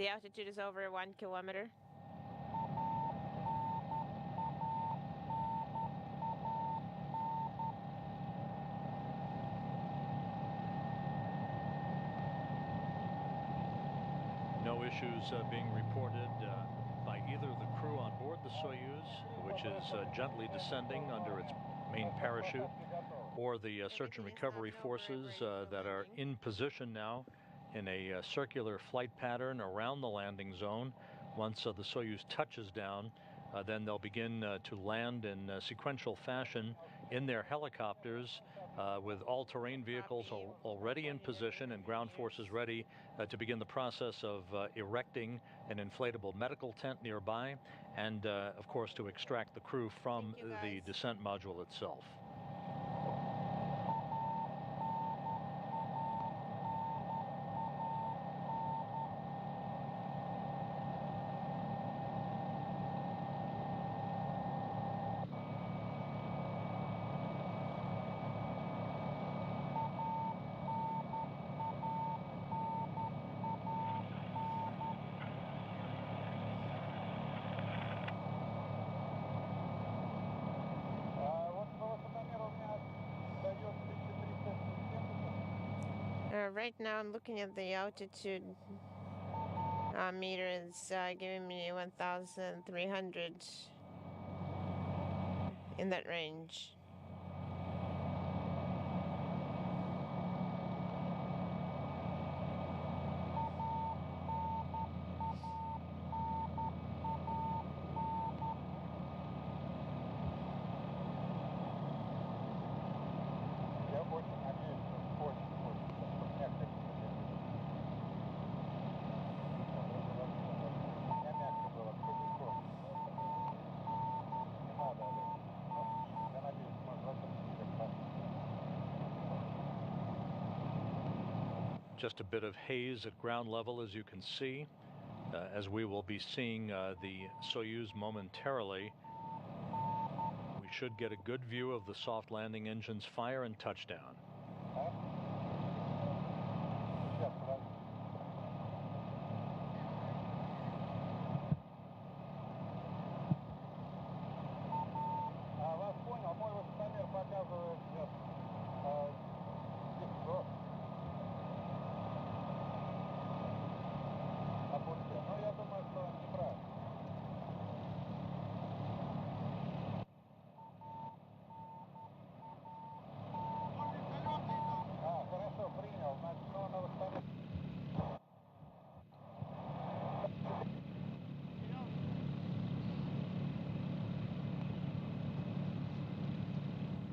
The altitude is over 1 kilometer. No issues being reported by either the crew on board the Soyuz, which is gently descending under its main parachute, or the search and recovery forces that are in position now in a circular flight pattern around the landing zone. Once the Soyuz touches down, then they'll begin to land in sequential fashion in their helicopters with all-terrain vehicles already in position and ground forces ready to begin the process of erecting an inflatable medical tent nearby and, of course, to extract the crew from the descent module itself. Right now I'm looking at the altitude meter. It's giving me 1,300 in that range. Just a bit of haze at ground level, as you can see, as we will be seeing the Soyuz momentarily. We should get a good view of the soft landing engines fire and touchdown.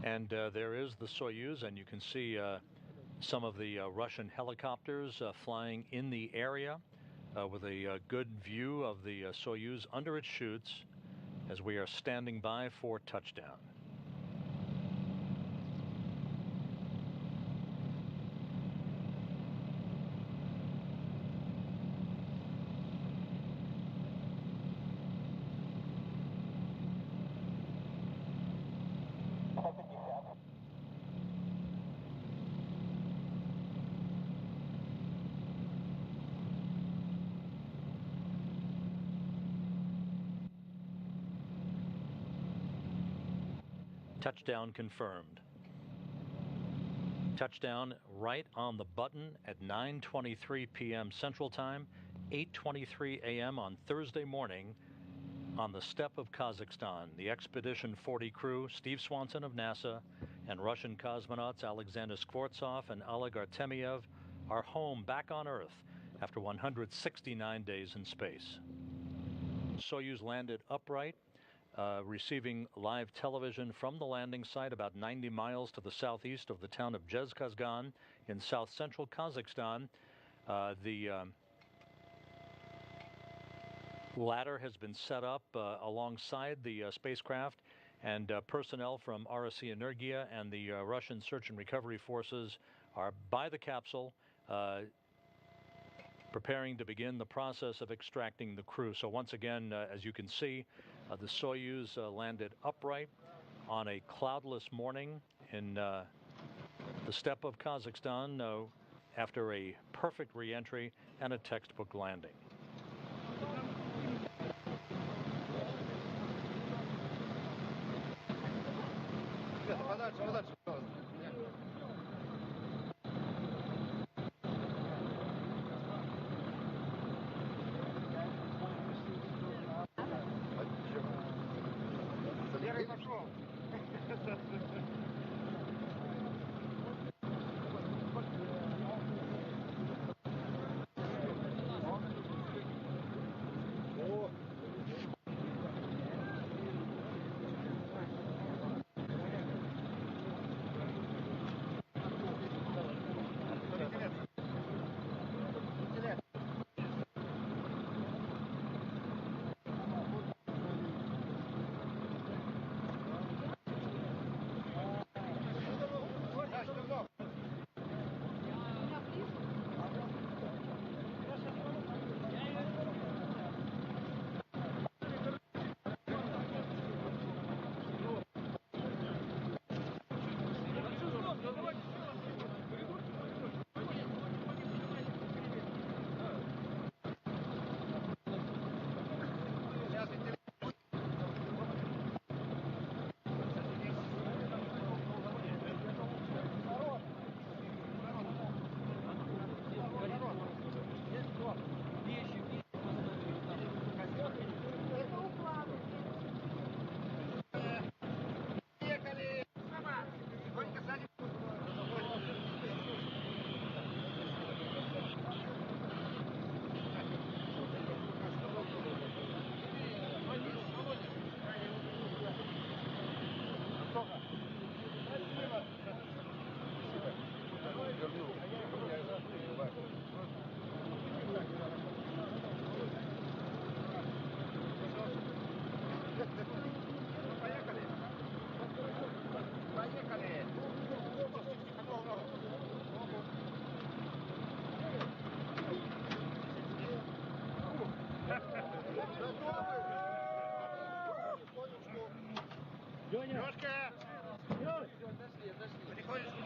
And there is the Soyuz, and you can see some of the Russian helicopters flying in the area with a good view of the Soyuz under its chutes as we are standing by for touchdown. Touchdown confirmed. Touchdown right on the button at 9:23 p.m. Central Time, 8:23 a.m. on Thursday morning on the steppe of Kazakhstan. The Expedition 40 crew, Steve Swanson of NASA, and Russian cosmonauts Alexander Skvortsov and Oleg Artemyev are home back on Earth after 169 days in space. Soyuz landed upright, receiving live television from the landing site about 90 miles to the southeast of the town of Zhezkazgan in south-central Kazakhstan. The ladder has been set up alongside the spacecraft, and personnel from RSC Energia and the Russian search and recovery forces are by the capsule, preparing to begin the process of extracting the crew. So once again, as you can see, the Soyuz landed upright on a cloudless morning in the steppe of Kazakhstan after a perfect re-entry and a textbook landing.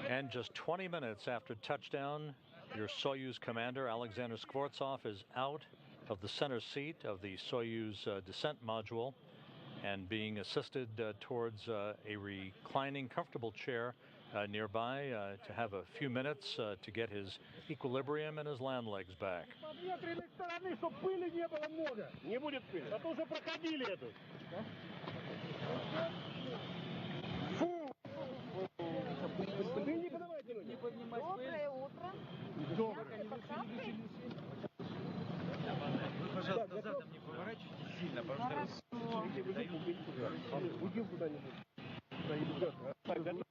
And just 20 minutes after touchdown, your Soyuz commander, Alexander Skvortsov, is out of the center seat of the Soyuz descent module and being assisted towards a reclining, comfortable chair nearby to have a few minutes to get his equilibrium and his land legs back. Доброе утро. Пожалуйста, задом не поворачивайтесь сильно, потому что уйдем куда-нибудь. Как дела?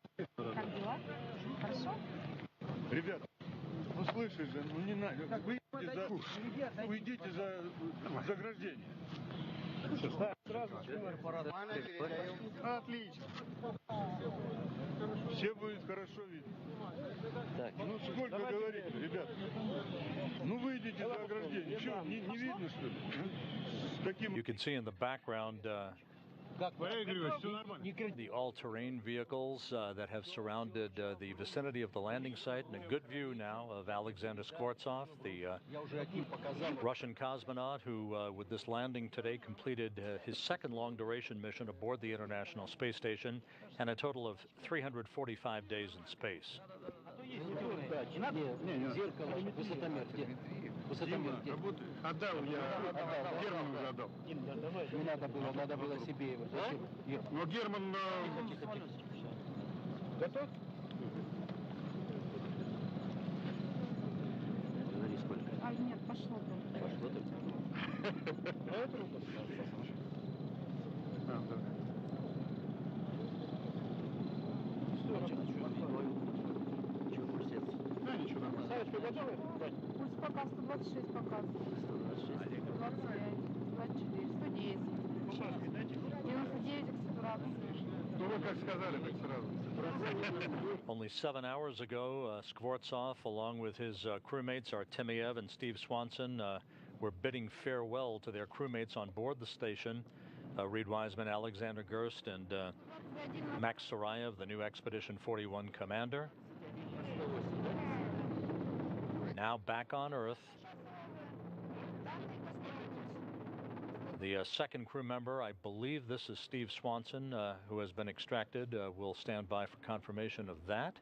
Хорошо? Ребята, ну слышишь же, ну не надо. Уйдите за заграждение. Отлично. Все будет хорошо видно. Ну сколько говорить, ребят? Ну выйдите за ограждение. Что, не видно, что ли? You can see in the background the all-terrain vehicles that have surrounded the vicinity of the landing site, and a good view now of Alexander Skvortsov, the Russian cosmonaut who, with this landing today, completed his second long-duration mission aboard the International Space Station and a total of 345 days in space. Дима, работает? Отдал, я Герману уже отдал. Не надо было себе его. Но Герман... Готов? Говори сколько. А нет, пошло бы. Пошло ты? Давай трубку. Да, ничего, нормально. Савочка, готовы? Пульс пока 126 показывает. 125, 24, 110. 99 акселерации. Ну вы как сказали, так сразу. Only 7 hours ago, Skvortsov, along with his crewmates Artemiev and Steve Swanson, were bidding farewell to their crewmates on board the station. Reed Wiseman, Alexander Gerst, and Max Sarayev, the new Expedition 41 commander. Now back on Earth. The second crew member, I believe this is Steve Swanson, who has been extracted. We'll stand by for confirmation of that.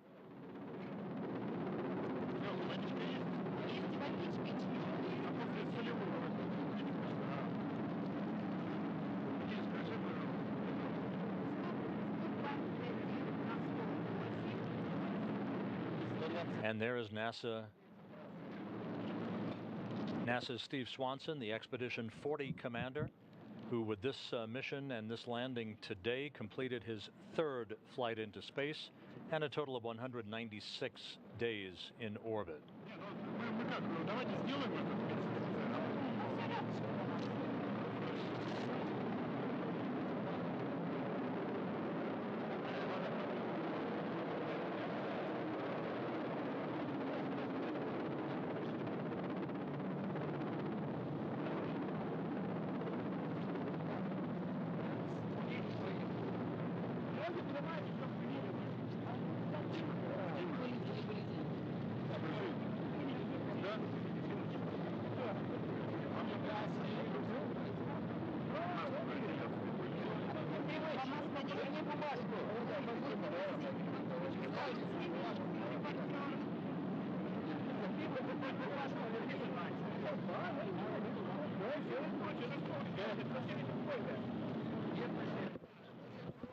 And there is NASA's Steve Swanson, the Expedition 40 commander, who with this mission and this landing today completed his 3rd flight into space and a total of 196 days in orbit.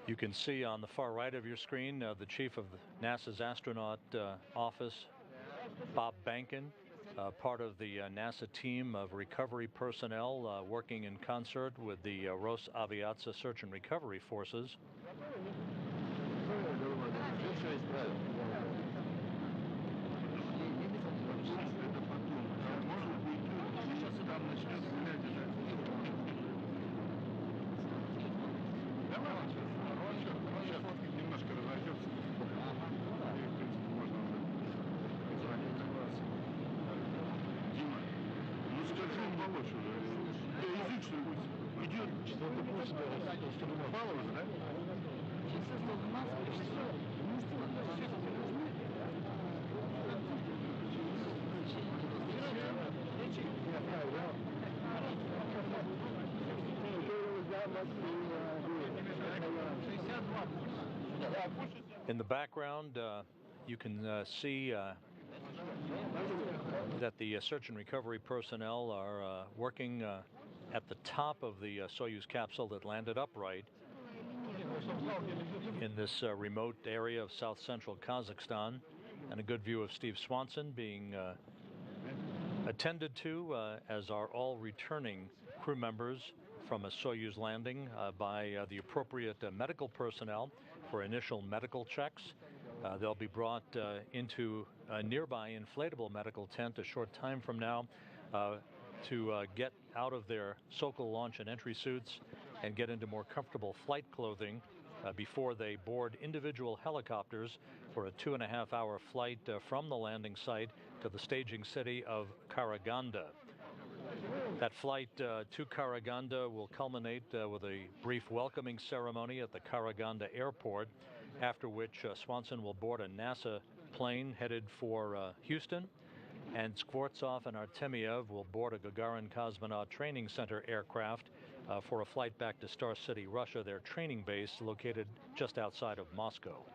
You can see on the far right of your screen the chief of NASA's astronaut office, Bob Bankin, part of the NASA team of recovery personnel working in concert with the Rosaviatsia search and recovery forces. In the background, you can see that the search and recovery personnel are working at the top of the Soyuz capsule that landed upright in this remote area of south-central Kazakhstan, and a good view of Steve Swanson being attended to, as are all returning crew members from a Soyuz landing by the appropriate medical personnel for initial medical checks. They'll be brought into a nearby inflatable medical tent a short time from now to get out of their Sokol launch and entry suits and get into more comfortable flight clothing before they board individual helicopters for a 2.5-hour flight from the landing site to the staging city of Karaganda. That flight to Karaganda will culminate with a brief welcoming ceremony at the Karaganda airport, after which Swanson will board a NASA plane headed for Houston, and Skvortsov and Artemyev will board a Gagarin Cosmonaut Training Center aircraft for a flight back to Star City, Russia, their training base located just outside of Moscow.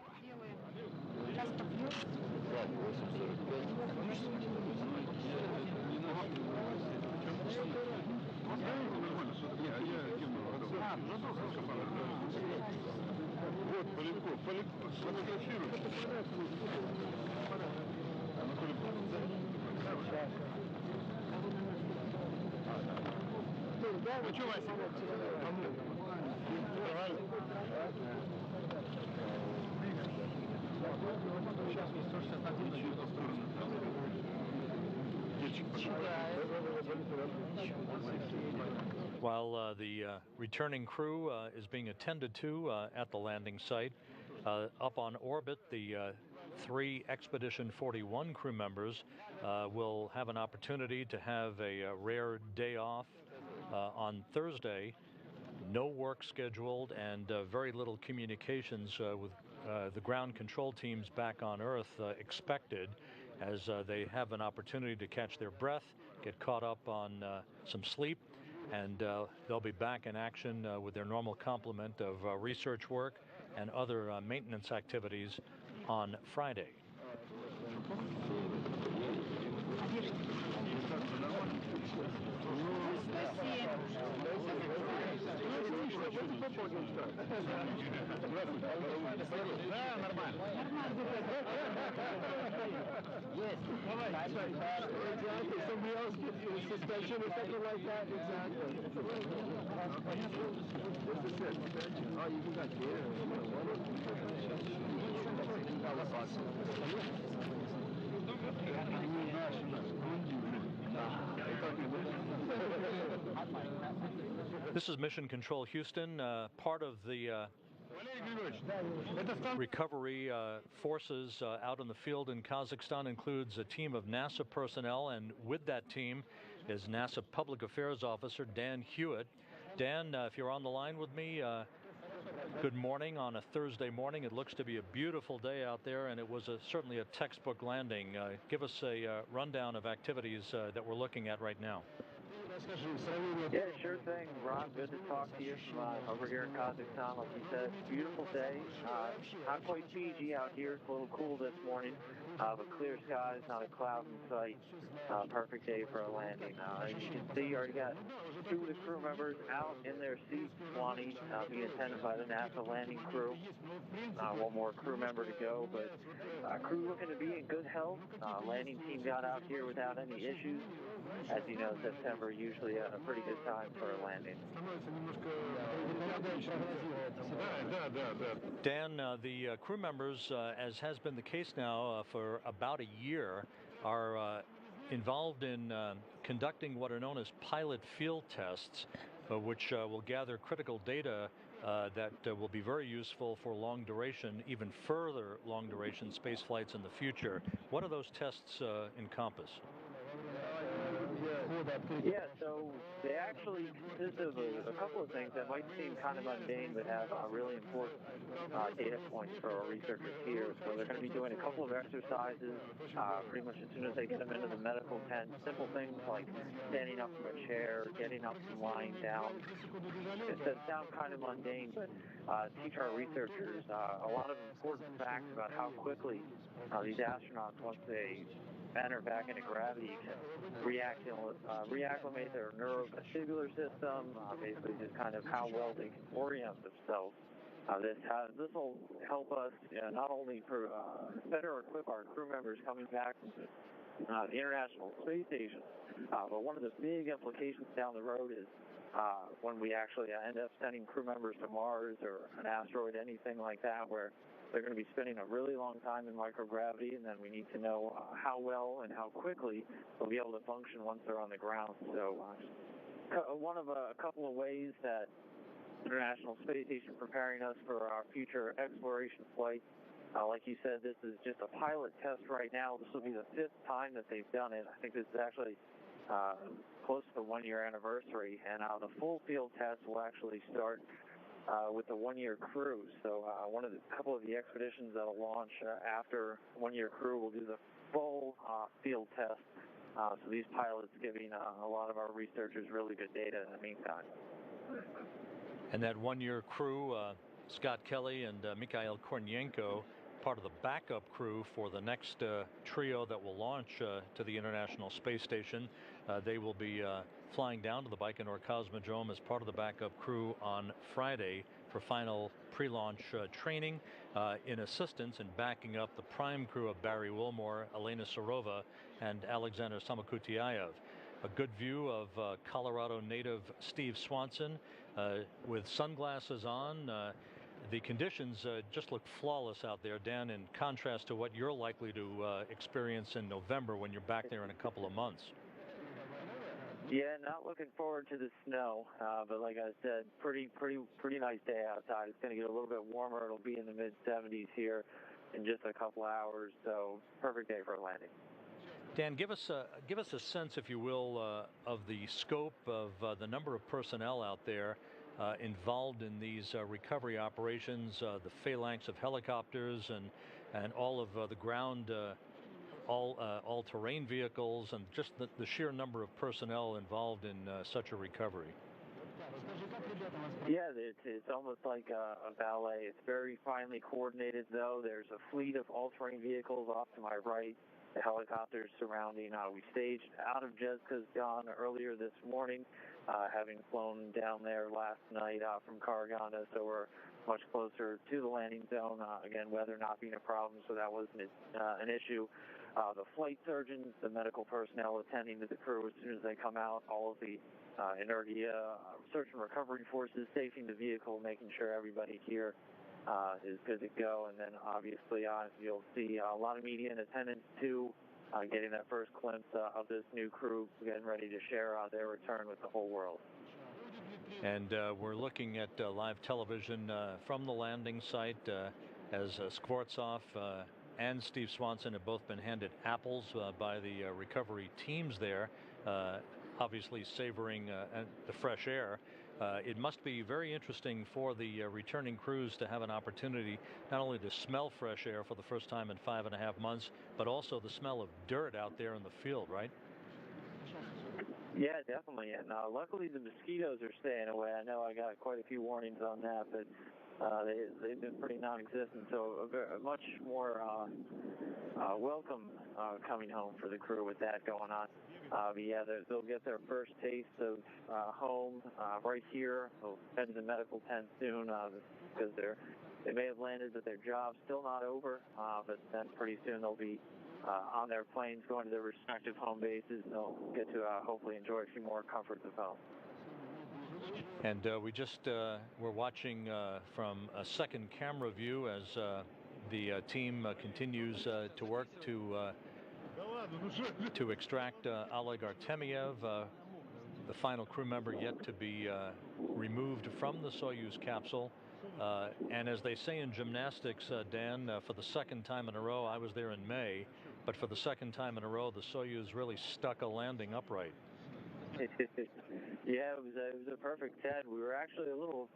While the returning crew is being attended to at the landing site, up on orbit, the 3 Expedition 41 crew members will have an opportunity to have a rare day off on Thursday. No work scheduled and very little communications with the ground control teams back on Earth expected, as they have an opportunity to catch their breath, get caught up on some sleep, and they'll be back in action with their normal complement of research work and other maintenance activities on Friday. Да, нормально. Yes. Exactly. Somebody else gets suspension or something like that. Exactly. This is it. Oh, you got beer. This is Mission Control Houston. Part of the recovery forces out in the field in Kazakhstan includes a team of NASA personnel, and with that team is NASA Public Affairs Officer Dan Hewitt. Dan, if you're on the line with me, good morning on a Thursday morning. It looks to be a beautiful day out there, and it was certainly a textbook landing. Give us a rundown of activities that we're looking at right now. Yeah, sure thing, Ron. Good to talk to you from over here in Kazakhstan. Like you said, beautiful day. Not quite Fiji out here. It's a little cool this morning, but clear skies, not a cloud in sight. Perfect day for a landing. As you can see, you already got two of the crew members out in their seats, Swanee, being attended by the NASA landing crew. One more crew member to go, but crew looking to be in good health. Landing team got out here without any issues. As you know, September usually a pretty good time for a landing. Dan, the crew members, as has been the case now for about a year, are involved in conducting what are known as pilot field tests, which will gather critical data that will be very useful for long duration, even further long duration space flights in the future. What do those tests encompass? Yeah, so they actually consist of a couple of things that might seem kind of mundane, but have really important data points for our researchers here. So they're going to be doing a couple of exercises pretty much as soon as they get them into the medical tent. Simple things like standing up from a chair, getting up from lying down. It does sound kind of mundane, but teach our researchers a lot of important facts about how quickly these astronauts, once they enter back into gravity, can reacclimate their neurovestibular system, basically just kind of how well they can orient themselves. This will help us not only better equip our crew members coming back from the International Space Station, but one of the big implications down the road is when we actually end up sending crew members to Mars or an asteroid, anything like that, where they're going to be spending a really long time in microgravity, and then we need to know how well and how quickly they'll be able to function once they're on the ground. So one of a couple of ways that International Space Station preparing us for our future exploration flights. Like you said, this is just a pilot test right now. This will be the 5th time that they've done it. I think this is actually close to the 1-year anniversary, and the full field test will actually start with the 1-year cruise. So couple of the expeditions that'll launch after 1-year crew will do the full field test. So these pilots giving a lot of our researchers really good data in the meantime. And that 1-year crew, Scott Kelly and Mikhail Kornienko, part of the backup crew for the next trio that will launch to the International Space Station. They will be flying down to the Baikonur Cosmodrome as part of the backup crew on Friday for final pre-launch training in assistance and backing up the prime crew of Barry Wilmore, Elena Serova, and Alexander Samokhutyaev. A good view of Colorado native Steve Swanson with sunglasses on. The conditions just look flawless out there, Dan, in contrast to what you're likely to experience in November when you're back there in a couple of months. Yeah, not looking forward to the snow, but like I said, pretty nice day outside. It's going to get a little bit warmer. It'll be in the mid-70s here in just a couple hours, so perfect day for a landing. Dan, give us a sense, if you will, of the scope of the number of personnel out there involved in these recovery operations, the phalanx of helicopters and all of the ground, all-terrain vehicles, and just the sheer number of personnel involved in such a recovery. Yeah, it's almost like a ballet. It's very finely coordinated, though. There's a fleet of all-terrain vehicles off to my right, the helicopters surrounding. We staged out of Jezka's Dawn earlier this morning having flown down there last night from Karaganda, so we're much closer to the landing zone. Again, weather not being a problem, so that wasn't an issue. The flight surgeons, the medical personnel attending to the crew as soon as they come out, all of the inertia, search and recovery forces safing the vehicle, making sure everybody here is good to go. And then obviously you'll see a lot of media in attendance too, getting that first glimpse of this new crew getting ready to share their return with the whole world. And we're looking at live television from the landing site as Skvortsov and Steve Swanson have both been handed apples by the recovery teams there, obviously savoring the fresh air. It must be very interesting for the returning crews to have an opportunity not only to smell fresh air for the first time in 5.5 months, but also the smell of dirt out there in the field, right? Yeah, definitely. And luckily the mosquitoes are staying away. I know I got quite a few warnings on that, but they've been pretty non-existent. So a much more welcome coming home for the crew with that going on. But yeah, they'll get their first taste of home right here. They'll head to the medical tent soon because they may have landed, but their job's still not over. But then pretty soon they'll be on their planes going to their respective home bases. They'll get to hopefully enjoy a few more comforts of home. And we just we're watching from a second camera view as the team continues to work to extract Oleg Artemyev, the final crew member yet to be removed from the Soyuz capsule. And as they say in gymnastics, Dan, for the second time in a row, I was there in May, but for the second time in a row, the Soyuz really stuck a landing upright. Yeah, it was a perfect 10. We were actually a little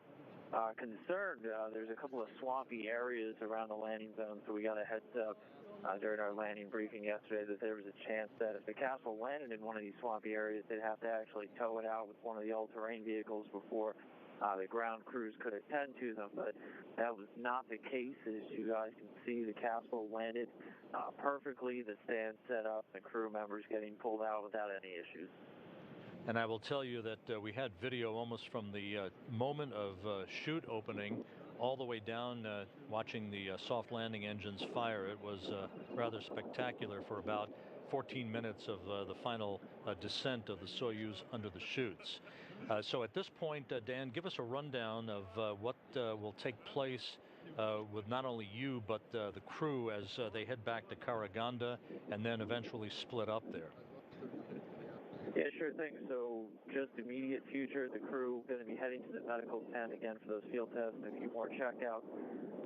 concerned. There's a couple of swampy areas around the landing zone, so we got a heads up during our landing briefing yesterday that there was a chance that if the capsule landed in one of these swampy areas, they'd have to actually tow it out with one of the all-terrain vehicles before the ground crews could attend to them. But that was not the case. As you guys can see, the capsule landed perfectly, the stand set up, the crew members getting pulled out without any issues. And I will tell you that we had video almost from the moment of chute opening all the way down, watching the soft landing engines fire. It was rather spectacular for about 14 minutes of the final descent of the Soyuz under the chutes. So at this point, Dan, give us a rundown of what will take place with not only you but the crew as they head back to Karaganda and then eventually split up there. Yeah, sure thing. So just immediate future, the crew going to be heading to the medical tent again for those field tests and a few more checkouts.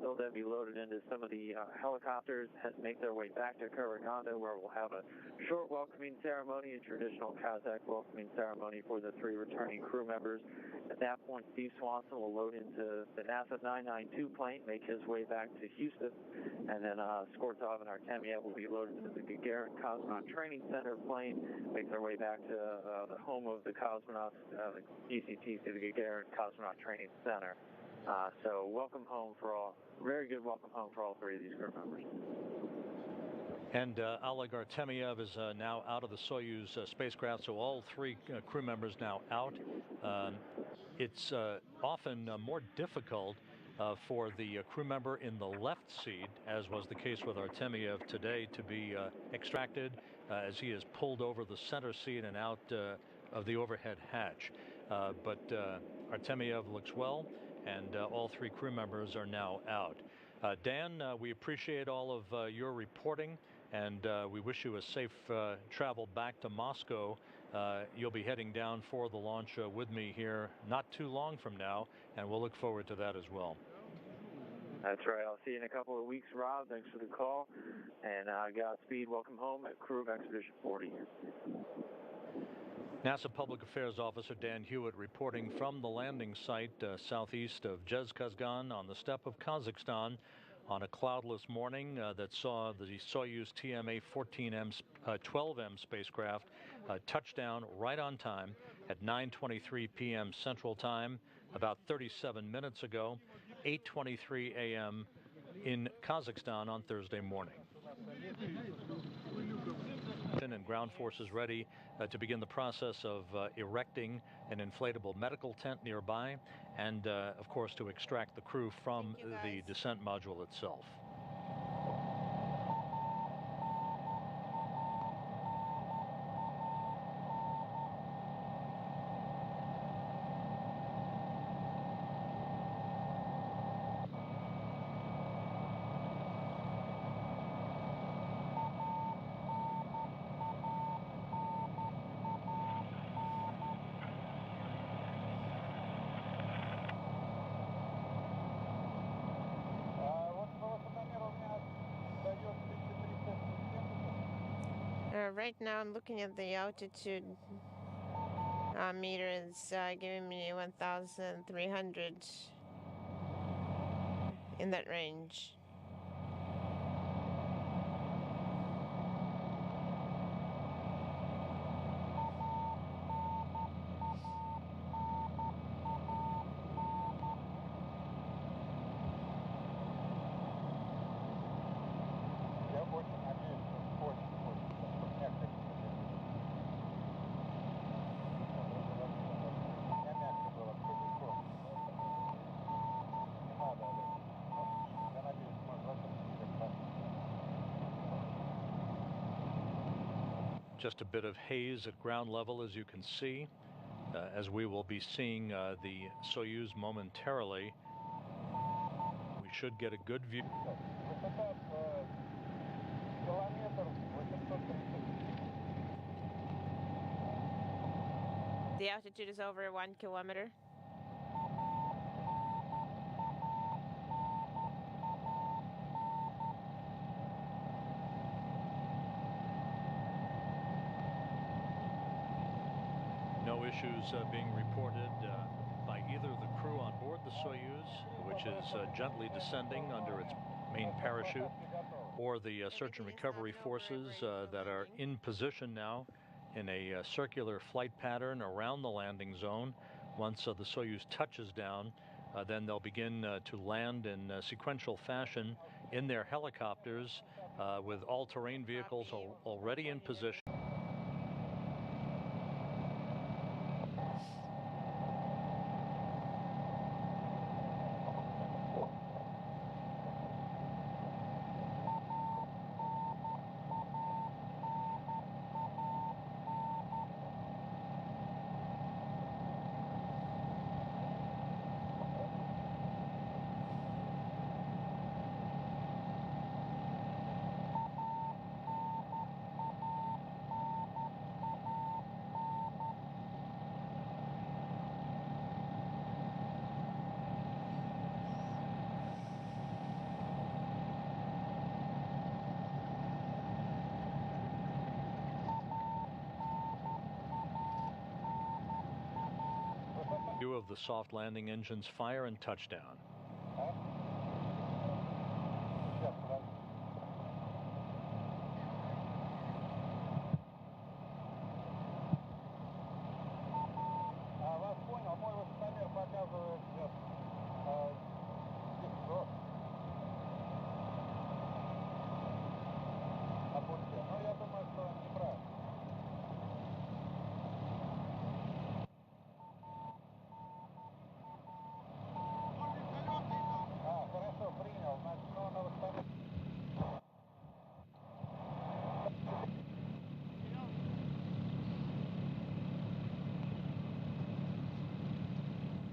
They'll then be loaded into some of the helicopters, make their way back to Karaganda, where we'll have a short welcoming ceremony, a traditional Kazakh welcoming ceremony for the 3 returning crew members. At that point, Steve Swanson will load into the NASA 992 plane, make his way back to Houston, and then Skvortsov and Artemyev will be loaded into the Gagarin Cosmonaut Training Center plane, make their way back to the home of the cosmonauts, the GCT, to the Gagarin Cosmonaut Training Center. So welcome home for all, very good welcome home for all 3 of these crew members. And Oleg Artemyev is now out of the Soyuz spacecraft, so all 3 crew members now out. It's often more difficult for the crew member in the left seat, as was the case with Artemyev today, to be extracted as he is pulled over the center seat and out of the overhead hatch. But Artemyev looks well, and all 3 crew members are now out. Dan, we appreciate all of your reporting, and we wish you a safe travel back to Moscow. You'll be heading down for the launch with me here not too long from now, and we'll look forward to that as well. That's right. I'll see you in a couple of weeks, Rob. Thanks for the call, and Godspeed. Welcome home at Crew of Expedition 40. NASA Public Affairs Officer Dan Hewitt reporting from the landing site southeast of Zhezkazgan on the steppe of Kazakhstan on a cloudless morning that saw the Soyuz TMA 12M spacecraft touchdown right on time at 9:23 p.m. Central Time, about 37 minutes ago, 8:23 a.m. in Kazakhstan on Thursday morning. and ground forces ready to begin the process of erecting an inflatable medical tent nearby, and of course to extract the crew from the descent module itself. Right now I'm looking at the altitude meter. It's giving me 1,300 in that range. Just a bit of haze at ground level, as you can see, as we will be seeing the Soyuz momentarily. We should get a good view. The altitude is over 1 kilometer. No issues being reported by either the crew on board the Soyuz, which is gently descending under its main parachute, or the search and recovery forces that are in position now in a circular flight pattern around the landing zone. Once the Soyuz touches down, then they'll begin to land in sequential fashion in their helicopters with all-terrain vehicles already in position. View of the soft landing engines fire and touchdown.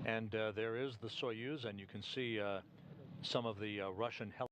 And there is the Soyuz, and you can see some of the Russian helicopters.